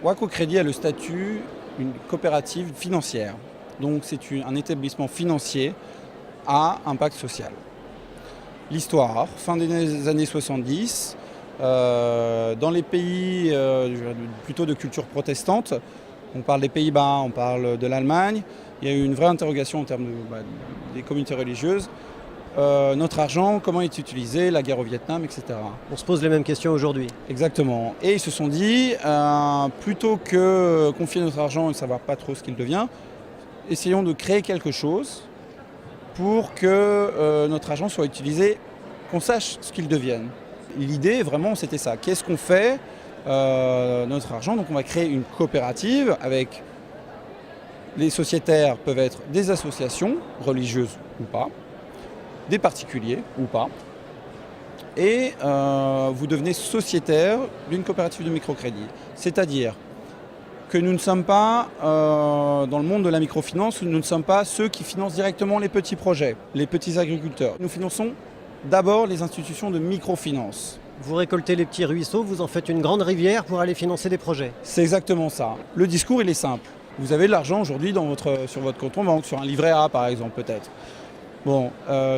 Waco Crédit a le statut d'une coopérative financière. Donc c'est un établissement financier à impact social. L'histoire, fin des années 70, dans les pays plutôt de culture protestante, on parle des Pays-Bas, on parle de l'Allemagne, il y a eu une vraie interrogation en termes des communautés religieuses. Notre argent, comment il est utilisé, la guerre au Vietnam, etc. On se pose les mêmes questions aujourd'hui. Exactement. Et ils se sont dit, plutôt que confier notre argent et ne savoir pas trop ce qu'il devient, essayons de créer quelque chose pour que notre argent soit utilisé, qu'on sache ce qu'il devienne. L'idée, vraiment, c'était ça. Qu'est-ce qu'on fait notre argent? Donc on va créer une coopérative avec... Les sociétaires peuvent être des associations, religieuses ou pas, des particuliers ou pas. Et vous devenez sociétaire d'une coopérative de microcrédit. C'est-à-dire que nous ne sommes pas, dans le monde de la microfinance, nous ne sommes pas ceux qui financent directement les petits projets, les petits agriculteurs. Nous finançons d'abord les institutions de microfinance. Vous récoltez les petits ruisseaux, vous en faites une grande rivière pour aller financer des projets. C'est exactement ça. Le discours, il est simple. Vous avez de l'argent aujourd'hui sur votre compte en banque, sur un livret A par exemple peut-être. Bon,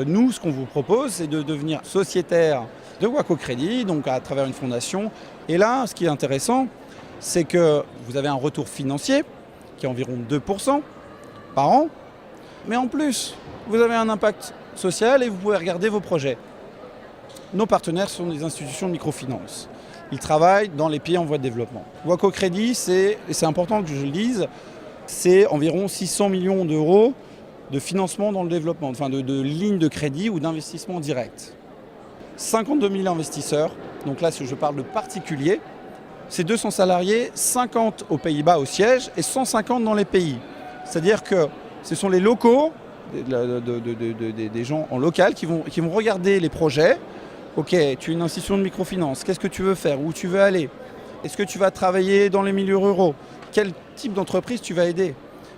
nous, ce qu'on vous propose, c'est de devenir sociétaire de Waco Crédit, donc à travers une fondation. Et là, ce qui est intéressant, c'est que vous avez un retour financier qui est environ 2% par an. Mais en plus, vous avez un impact social et vous pouvez regarder vos projets. Nos partenaires sont des institutions de microfinance. Ils travaillent dans les pays en voie de développement. Waco Crédit, et c'est important que je le dise, c'est environ 600 millions d'euros de financement dans le développement, enfin de lignes de crédit ou d'investissement direct. 52 000 investisseurs, donc là je parle de particuliers, c'est 200 salariés, 50 aux Pays-Bas au siège et 150 dans les pays. C'est-à-dire que ce sont les locaux, des gens en local qui vont regarder les projets. Ok, tu es une institution de microfinance, qu'est-ce que tu veux faire? Où tu veux aller? Est-ce que tu vas travailler dans les milieux ruraux? Quel type d'entreprise tu vas aider?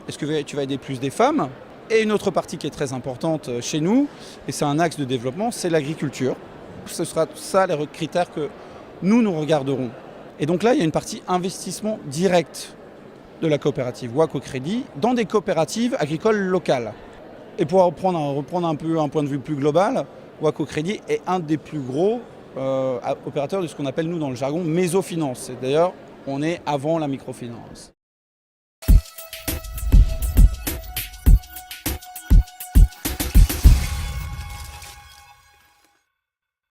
Est-ce que tu vas aider plus des femmes? Et une autre partie qui est très importante chez nous, et c'est un axe de développement, c'est l'agriculture. Ce sera ça les critères que nous regarderons. Et donc là, il y a une partie investissement direct de la coopérative Waco Crédit dans des coopératives agricoles locales. Et pour reprendre un peu un point de vue plus global, Waco Crédit est un des plus gros opérateurs de ce qu'on appelle nous dans le jargon mésofinance. D'ailleurs, on est avant la microfinance.